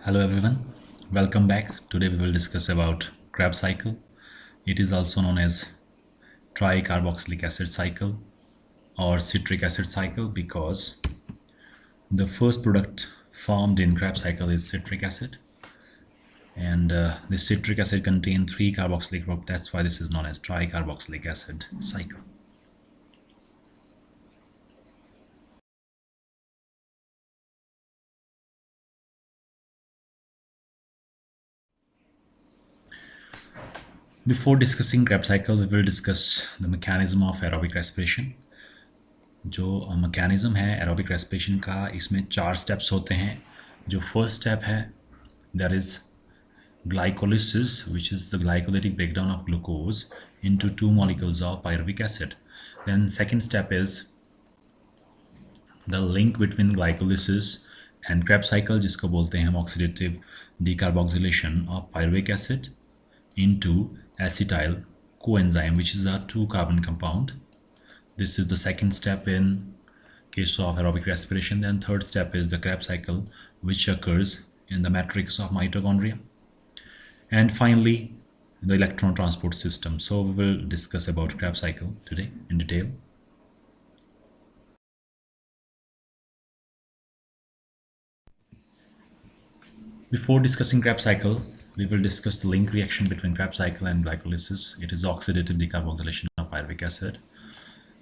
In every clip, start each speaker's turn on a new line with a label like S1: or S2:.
S1: Hello everyone, welcome back. Today we will discuss about Kreb cycle. It is also known as tricarboxylic acid cycle or citric acid cycle because the first product formed in Kreb cycle is citric acid, and this citric acid contains 3 carboxylic group. That's why this is known as tricarboxylic acid cycle. Before discussing Kreb cycle, we will discuss the mechanism of aerobic respiration. जो mechanism है aerobic respiration का, इसमें 4 steps होते हैं. जो first step है that is glycolysis, which is the glycolytic breakdown of glucose into 2 molecules of pyruvic acid. Then second step is the link between glycolysis and Kreb cycle, जिसको बोलते हैं हम oxidative decarboxylation of pyruvic acid into acetyl coenzyme, which is a 2 carbon compound. This is the second step in case of aerobic respiration. Then third step is the Kreb cycle, which occurs in the matrix of mitochondria. And finally, the electron transport system. So we will discuss about Kreb cycle today in detail. Before discussing Kreb cycle, we will discuss the link reaction between Kreb cycle and glycolysis. It is oxidative decarboxylation of pyruvic acid.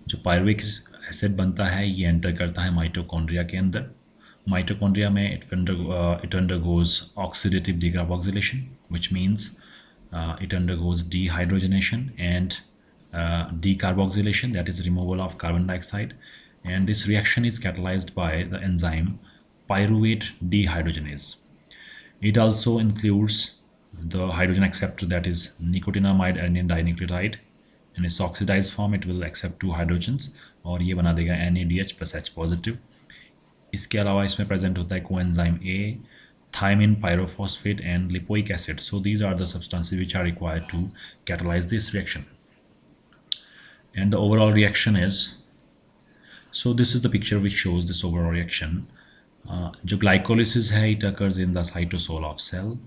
S1: जो pyruvic acid बनता है ये enter करता है mitochondria के अंदर. Mitochondria में it undergoes oxidative decarboxylation, which means it undergoes dehydrogenation and decarboxylation, that is removal of carbon dioxide, and this reaction is catalyzed by the enzyme pyruvate dehydrogenase. It also includes the hydrogen acceptor, that is nicotinamide adenine dinucleotide. In its oxidized form it will accept 2 hydrogens और ये बना देगा NADH plus H positive. इसके अलावा इसमें present होता है coenzyme A, thiamine pyrophosphate and lipoic acid. So these are the substances which are required to catalyze this reaction. And the overall reaction is, so this is the picture which shows this overall reaction. जो glycolysis है it occurs in the cytosol of cell.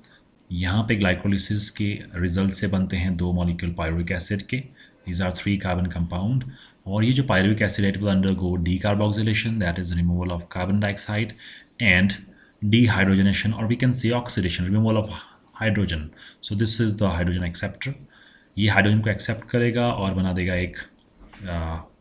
S1: यहाँ पे glycolysis के result से बनते हैं 2 molecule pyruvic acid के. These are 3 carbon compound. और ये जो pyruvic acid it will undergo decarboxylation, that is removal of carbon dioxide, and dehydrogenation, or we can say oxidation, removal of hydrogen. So this is the hydrogen acceptor. ये hydrogen को accept करेगा और बना देगा एक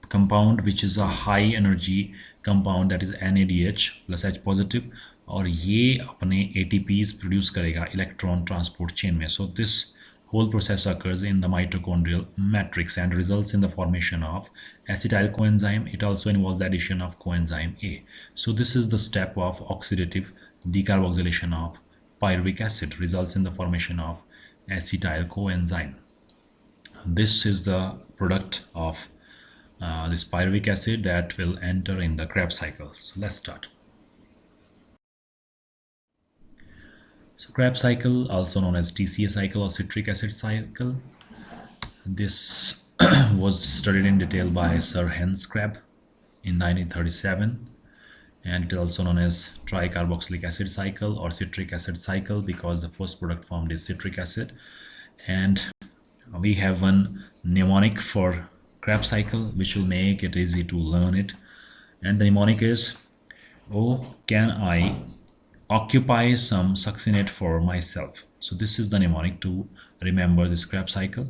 S1: compound which is a high energy compound, that is NADH plus H positive, और ये अपने ATPs produce करेगा electron transport chain में. So this whole process occurs in the mitochondrial matrix and results in the formation of acetyl coenzyme. It also involves the addition of coenzyme A. So this is the step of oxidative decarboxylation of pyruvic acid, results in the formation of acetyl coenzyme. This is the product of this pyruvic acid that will enter in the Kreb cycle. So let's start. So Kreb cycle, also known as TCA cycle or citric acid cycle, this was studied in detail by Sir Hans Kreb in 1937, and it is also known as tricarboxylic acid cycle or citric acid cycle because the first product formed is citric acid. And we have one mnemonic for Kreb cycle which will make it easy to learn it, and the mnemonic is, oh, can I occupy some succinate for myself. So this is the mnemonic to remember this Kreb cycle.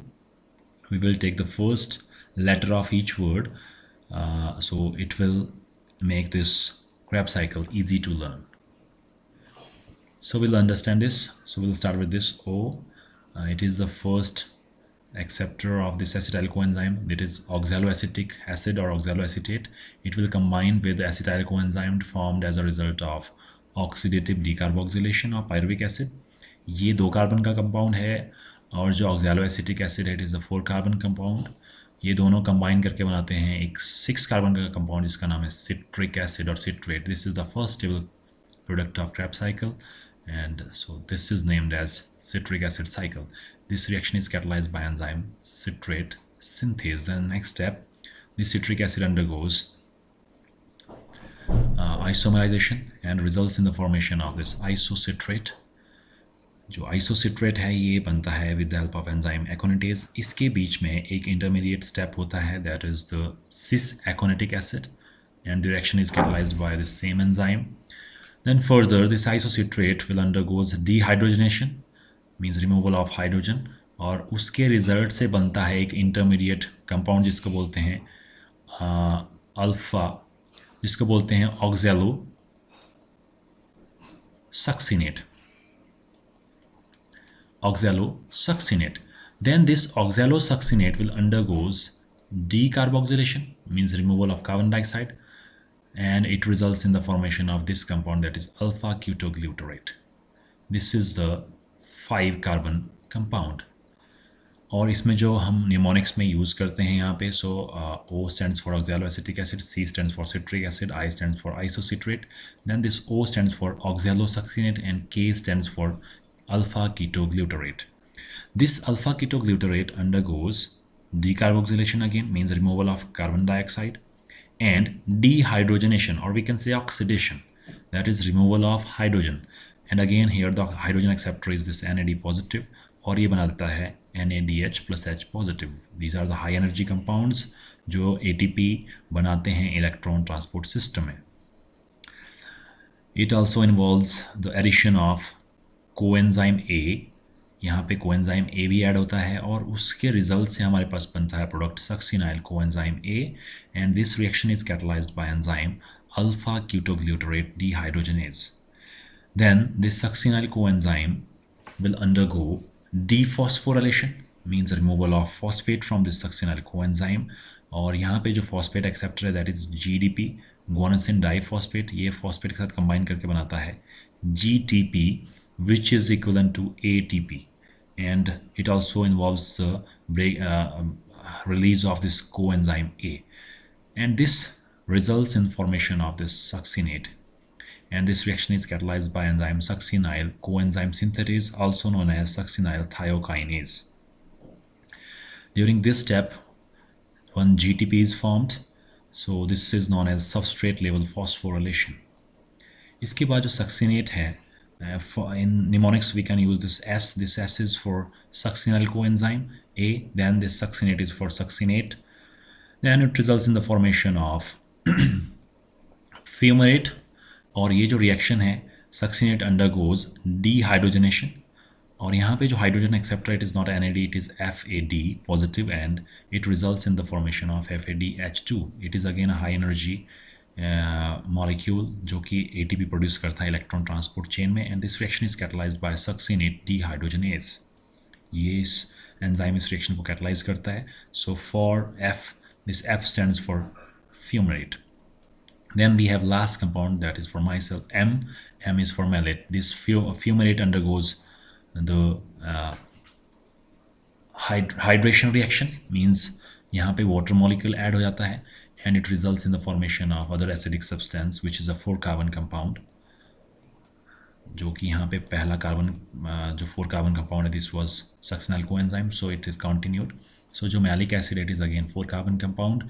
S1: We will take the first letter of each word, so it will make this Kreb cycle easy to learn. So we'll understand this. So we'll start with this O. It is the first acceptor of this acetyl coenzyme, that is oxaloacetic acid or oxaloacetate. It will combine with the acetyl coenzyme formed as a result of oxidative decarboxylation of pyruvic acid. ये 2 carbon का compound है और जो oxaloacetic acid है it is a 4 carbon compound. ये दोनों combine करके बनाते हैं एक 6 कार्बन का कंपाउंड जिसका नाम है citric acid or citrate. This is the first stable product of Kreb cycle, and so this is named as citric acid cycle. This reaction is catalyzed by enzyme citrate synthase. Then next step, the citric acid undergoes isomerization and results in the formation of this isocitrate जो isocitrate है ये बनता है with the help of enzyme aconitase. इसके बीच में एक intermediate step होता है that is the cis aconitic acid and the reaction is catalyzed by the same enzyme. Then further this isocitrate will undergoes dehydrogenation means removal of hydrogen और उसके result से बनता है एक इंटरमीडिएट कंपाउंड जिसको बोलते हैं अल्फा, जिसको बोलते हैं oxalo succinate, oxalosuccinate. Then this oxalosuccinate will undergoes decarboxylation means removal of carbon dioxide and it results in the formation of this compound that is alpha ketoglutarate. This is the 5 carbon compound और इसमें जो हम mnemonics में use करते हैं यहाँ पे सो O stands for oxaloacetic acid, C stands for citric acid, I stands for isocitrate, then this O stands for oxalosuccinate and K stands for alpha ketoglutarate. This alpha ketoglutarate undergoes decarboxylation again means removal of carbon dioxide and dehydrogenation or we can say oxidation that is removal of hydrogen and again here the hydrogen acceptor is this NAD positive और ये बना देता है NADH plus H positive. These are the high energy compounds जो ATP बनाते हैं electron transport system में. It also involves the addition of coenzyme A. यहाँ पे कोएंजाइम A भी ऐड होता है और उसके रिजल्ट से हमारे पास बनता है product succinyl coenzyme A and this reaction is catalyzed by enzyme alpha ketoglutarate dehydrogenase. Then this succinyl coenzyme will undergo dephosphorylation means removal of phosphate from this succinyl coenzyme और यहाँ पे जो phosphate acceptor है that is GDP guanosine diphosphate ये phosphate के साथ combine करके बनाता है GTP which is equivalent to ATP and it also involves the release of this coenzyme A and this results in formation of this succinate and this reaction is catalyzed by enzyme succinyl coenzyme synthetase also known as succinyl thiokinase. During this step one GTP is formed so this is known as substrate level phosphorylation. इसके बाद जो succinate है in mnemonics we can use this S is for succinyl coenzyme A, then this succinate is for succinate, then it results in the formation of fumarate और ये जो reaction है succinate undergoes dehydrogenation और यहाँ पे जो hydrogen acceptor it is not NAD it is FAD positive and it results in the formation of FADH2. It is again a high energy molecule जो कि ATP प्रोड्यूस करता है electron transport chain में and this reaction is catalyzed by succinate dehydrogenase. ये इस enzyme इस reaction को catalyse करता है. So for F this F stands for fumarate. Then we have last compound that is for myself M is for malate. This fumarate undergoes the hydration reaction means यहाँ पे water molecule add हो जाता है and it results in the formation of other acidic substance which is a 4 carbon compound जो कि यहाँ पे पहला कार्बन जो 4 carbon compound है this was succinyl coenzyme so it is continued. So जो malic acid it is again 4 carbon compound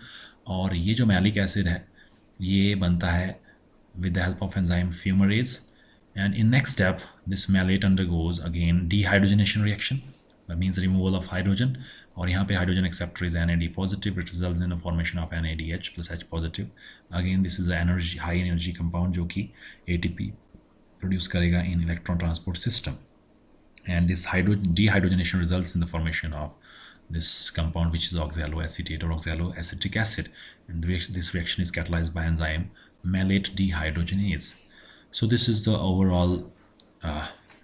S1: और ये जो malic acid है ये बनता है with the help of enzyme fumarase and in next step this malate undergoes again dehydrogenation reaction that means removal of hydrogen और यहाँ पे hydrogen acceptor is NAD positive it results in the formation of NADH plus H positive. Again this is a energy high energy compound जो कि ATP produce करेगा in electron transport system and this dehydrogenation results in the formation of this compound which is oxaloacetate or oxaloacetic acid and this reaction is catalyzed by enzyme malate dehydrogenase. So this is the overall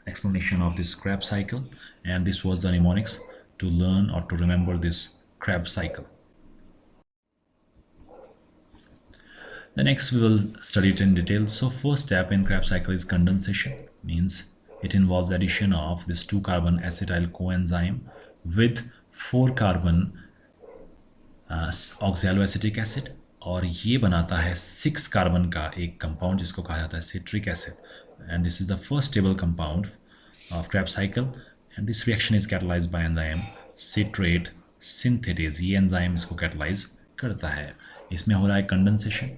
S1: explanation of this Kreb cycle and this was the mnemonics to learn or to remember this Kreb cycle. The next we will study it in detail. So first step in Kreb cycle is condensation means it involves addition of this 2 carbon acetyl coenzyme with 4 carbon oxaloacetic acid और ये बनाता है 6 carbon का एक compound जिसको कहा जाता है citric acid and this is the first stable compound of Kreb cycle and this reaction is catalyzed by enzyme citrate synthetase. ये एंजाइम इसको कैटलाइज करता है. इसमें हो रहा है कंडेंसेशन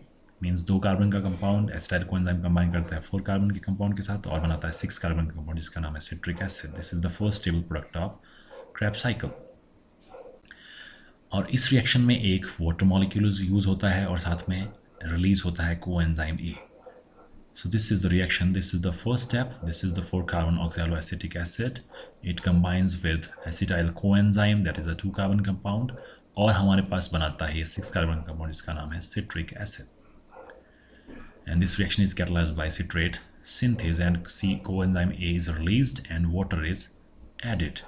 S1: मीन्स 2 कार्बन का कंपाउंड एसिटाइल कोएंजाइम कंबाइन करता है 4 कार्बन के कंपाउंड के साथ और बनाता है 6 कार्बन का कंपाउंड जिसका नाम है citric acid. This is the first stable product of Krebs cycle. और इस रिएक्शन में एक वाटर मॉलिक्यूल यूज होता है और साथ में रिलीज होता है coenzyme A. So this is the reaction, this is the first step, this is the 4-carbon oxaloacetic acid. It combines with acetyl coenzyme, that is a 2-carbon compound, और हमारे पास बनाता है 6-carbon compound जिसका नाम है citric acid. And this reaction is catalyzed by citrate synthase and coenzyme A is released and water is added.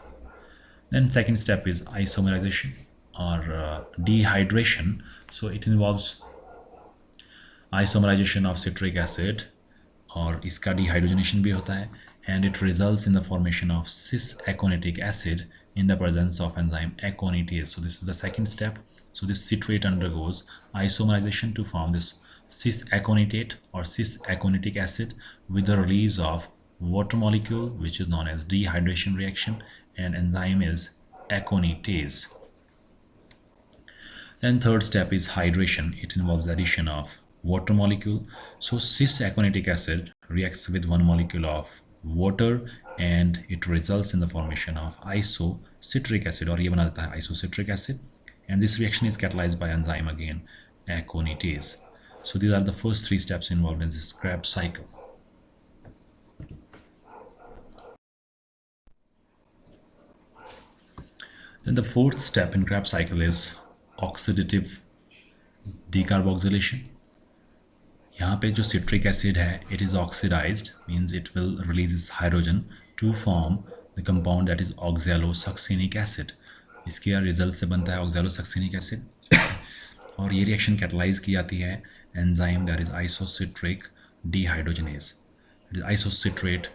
S1: Then second step is isomerization or dehydration. So it involves isomerization of citric acid और इसका dehydrogenation भी होता है and it results in the formation of cis-aconitic acid in the presence of enzyme aconitase. So this is the second step. So this citrate undergoes isomerization to form this cis-aconitate or cis-aconitic acid with the release of water molecule which is known as dehydration reaction and enzyme is aconitase. Then third step is hydration. It involves addition of water molecule. So cis-aconitic acid reacts with one molecule of water and it results in the formation of isocitric acid और ये बना देता है isocitric acid and this reaction is catalyzed by enzyme again aconitase. So these are the first 3 steps involved in this Kreb cycle. Then the fourth step in Kreb cycle is oxidative decarboxylation. यहाँ पे जो citric acid है it is oxidized means it will release its hydrogen to form the compound that is oxalosuccinic acid. इसके result से बनता है oxalosuccinic acid और ये रिएक्शन कैटलाइज की जाती है enzyme that is isocitric dehydrogenase. It is isocitrate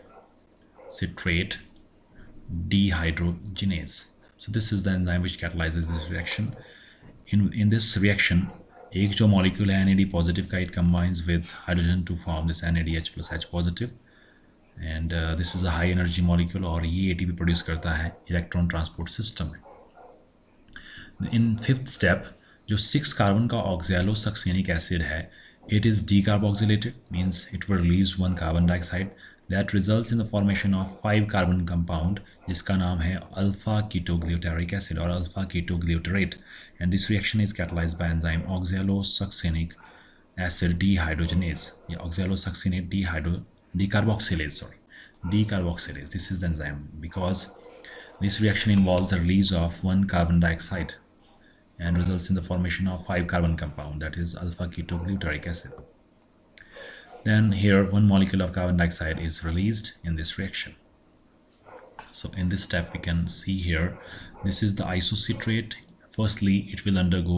S1: citrate dehydrogenase. So this is the enzyme which catalyzes this reaction. In this reaction एक जो मॉलिक्यूल है NAD पॉजिटिव का it combines with hydrogen to form this NADH plus H positive and this is a high energy molecule और ये ATP produce करता है electron transport system में। In fifth step जो 6 कार्बन का ऑक्सैलोसक्सिनिक एसिड है it is decarboxylated means it will release one carbon dioxide that results in the formation of 5 carbon compound जिसका नाम है alpha ketoglutaric acid or alpha ketoglutarate and this reaction is catalyzed by enzyme oxalosuccinic acid dehydrogenase या oxalosuccinate decarboxylase. This is the enzyme because this reaction involves the release of one carbon dioxide and results in the formation of 5 carbon compound that is alpha ketoglutaric acid. Then here one molecule of carbon dioxide is released in this reaction. So in this step we can see here this is the isocitrate. Firstly it will undergo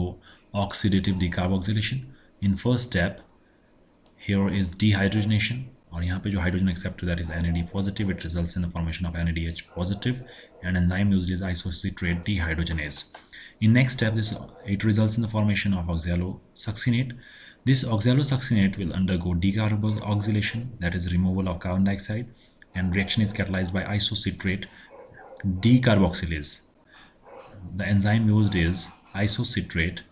S1: oxidative decarboxylation. In first step here is dehydrogenation और यहाँ पे जो hydrogen accept that is NAD positive, it results in the formation of NADH positive and enzyme used is isocitrate dehydrogenase. In next step it results in the formation of oxalosuccinate. This oxalosuccinate will undergo decarboxylation, that is removal of carbon dioxide, and reaction is catalyzed by isocitrate decarboxylase. The enzyme used is isocitrate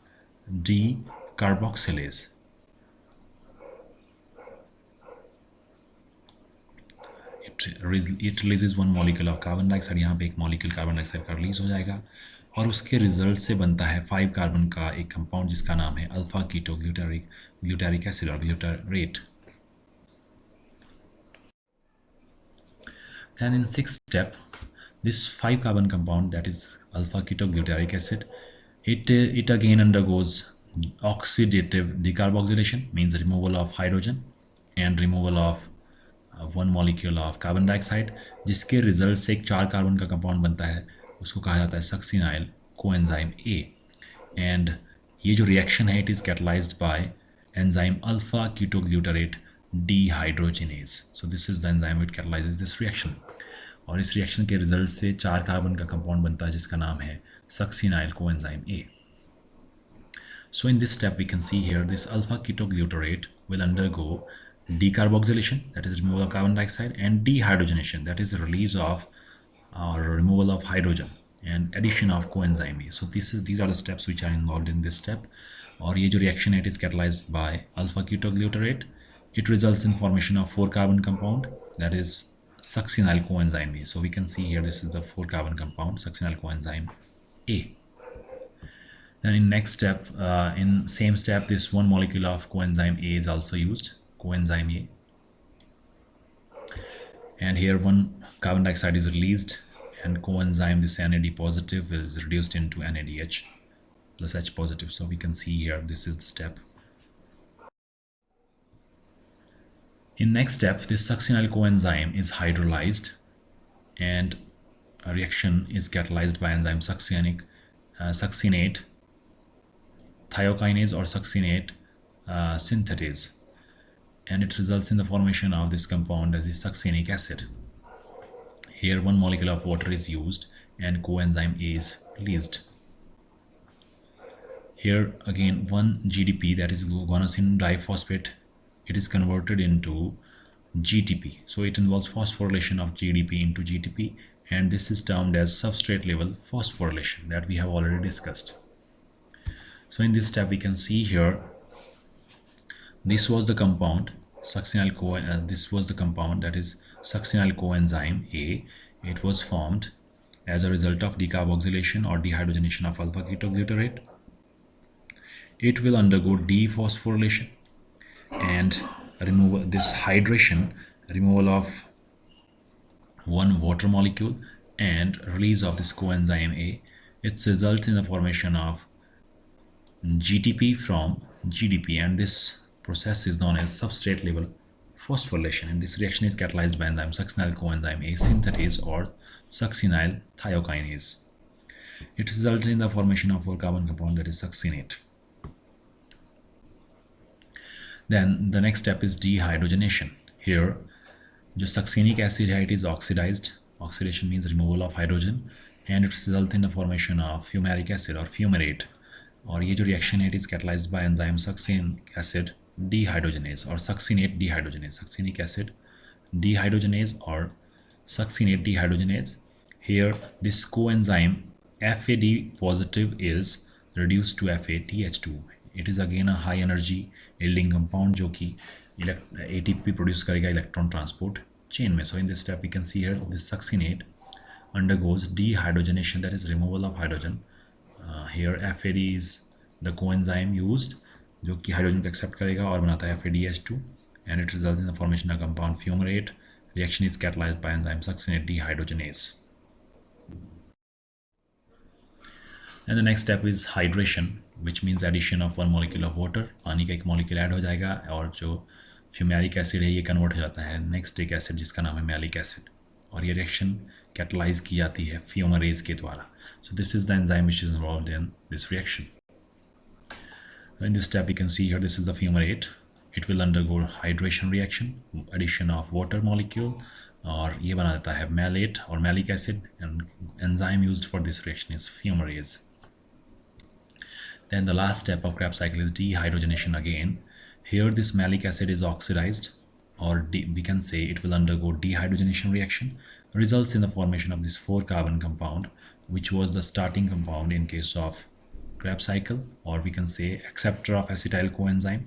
S1: decarboxylase. It releases one molecule of carbon dioxide. यहाँ पे एक molecule carbon dioxide का release हो जाएगा और उसके result से बनता है 5 कार्बन का एक कंपाउंड जिसका नाम है अल्फा कीटोग्लूटारिक एसिड और glutarate. Then in sixth step, this 5 carbon compound that is alpha ketoglutaric acid, it again undergoes oxidative decarboxylation, means removal of hydrogen and removal of one molecule of carbon dioxide, जिसके result से एक 4 carbon का compound बनता है उसको कहा जाता है सक्सिनाइल कोएंजाइम A. एंड ये जो रिएक्शन है it is catalysed by enzyme alpha ketoglutarate dehydrogenase. So this is the enzyme which catalyses this reaction और इस रिएक्शन के रिजल्ट से 4 कार्बन का कंपाउंड बनता है जिसका नाम है succinyl coenzyme A. So in this step we can see here this alpha ketoglutarate will undergo decarboxylation, that is removal of carbon dioxide, and dehydrogenation, that is release of or removal of hydrogen and addition of coenzyme A. So these are the steps which are involved in this step. और ये जो reaction है, it is catalyzed by alpha ketoglutarate. It results in formation of 4 carbon compound, that is succinyl coenzyme A. So we can see here, this is the 4 carbon compound succinyl coenzyme A. Then in next step, in same step, this one molecule of coenzyme A is also used, coenzyme A. And here one carbon dioxide is released, and coenzyme, this NAD positive, is reduced into NADH plus H positive. So we can see here, this is the step. In next step, this succinyl coenzyme is hydrolyzed, and a reaction is catalyzed by enzyme succinate thiokinase or succinate synthetase, and it results in the formation of this compound, that is succinic acid. Here one molecule of water is used and coenzyme A is released. Here again one GDP, that is guanosine diphosphate, it is converted into GTP. So it involves phosphorylation of GDP into GTP, and this is termed as substrate level phosphorylation, that we have already discussed. So in this step we can see here, this was the compound this was the compound, that is succinyl coenzyme A. It was formed as a result of decarboxylation or dehydrogenation of alpha ketoglutarate. It will undergo dephosphorylation and remove this hydration, removal of one water molecule, and release of this coenzyme A. It results in the formation of GTP from GDP, and this process is known as substrate level phosphorylation, and this reaction is catalyzed by enzyme succinyl coenzyme A synthetase or succinyl thiokinase. It results in the formation of 4 carbon compound, that is succinate. Then the next step is dehydrogenation. Here जो succinic acid है, it is oxidized. Oxidation means removal of hydrogen, and it results in the formation of fumaric acid or fumarate. और ये जो reaction है, it is catalyzed by enzyme succinic acid dehydrogenase or succinate dehydrogenase, succinic acid dehydrogenase or succinate dehydrogenase. Here this coenzyme FAD positive is reduced to FATH2. It is again a high energy yielding compound जो कि ATP produce करेगा electron transport chain में. So in this step we can see here, this succinate undergoes dehydrogenation, that is removal of hydrogen. Here FAD is the coenzyme used जो कि hydrogen को accept करेगा और बनाता है FADH2, and it results in the formation of compound fumarate. Reaction is catalyzed by enzyme succinate dehydrogenase. And the next step is hydration, which means addition of one molecule of water. पानी का एक molecule add हो जाएगा और जो fumaric acid है ये convert हो जाता है नेक्स्ट एक एसिड जिसका नाम है मैलिक एसिड, और ये रिएक्शन कैटलाइज की जाती है फ्यूमरेज के द्वारा. So this is the enzyme which is involved in this reaction. In this step we can see here, this is the fumarate. It will undergo hydration reaction, addition of water molecule, और ये बना देता है malate or malic acid, and enzyme used for this reaction is fumarase. Then the last step of Krebs cycle is dehydrogenation again. Here this malic acid is oxidized, or we can say it will undergo dehydrogenation reaction, results in the formation of this 4 carbon compound, which was the starting compound in case of Krebs cycle, or we can say acceptor of acetyl coenzyme.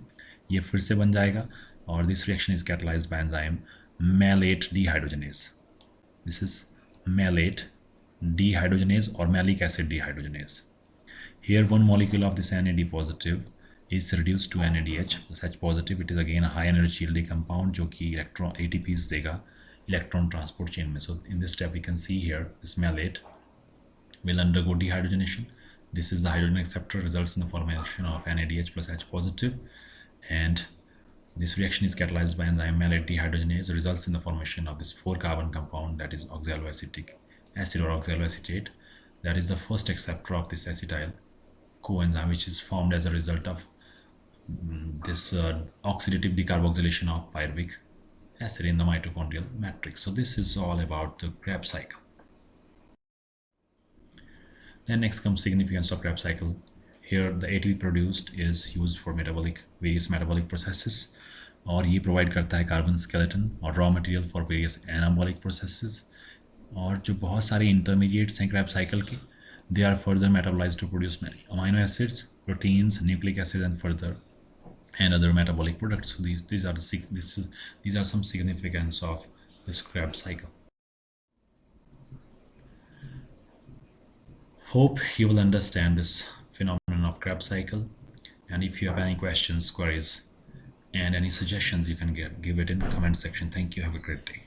S1: ये फिर से बन जाएगा, और this reaction is catalyzed by enzyme malate dehydrogenase. This is malate dehydrogenase or malic acid dehydrogenase. Here one molecule of this NAD positive is reduced to NADH plus H positive. It is again a high energy yielding compound जो कि electron ATPs देगा electron transport chain में. So in this step we can see here, this malate will undergo dehydrogenation. This is the hydrogen acceptor, results in the formation of NADH plus H positive, and this reaction is catalyzed by enzyme malate dehydrogenase, results in the formation of this 4 carbon compound, that is oxaloacetic acid or oxaloacetate. That is the first acceptor of this acetyl coenzyme, which is formed as a result of this oxidative decarboxylation of pyruvic acid in the mitochondrial matrix. So this is all about the Krebs cycle. Then next comes significance of Krebs cycle. Here the ATP produced is used for various metabolic processes, और ये provide करता है carbon skeleton और raw material for various anabolic processes. और जो बहुत सारे intermediates हैं Krebs cycle के, they are further metabolized to produce amino acids, proteins, nucleic acid, and further and other metabolic products. So these are some significance of this Krebs cycle. Hope you will understand this phenomenon of Krebs cycle, and if you have any questions, queries, and any suggestions, you can give it in the comment section. Thank you. Have a great day.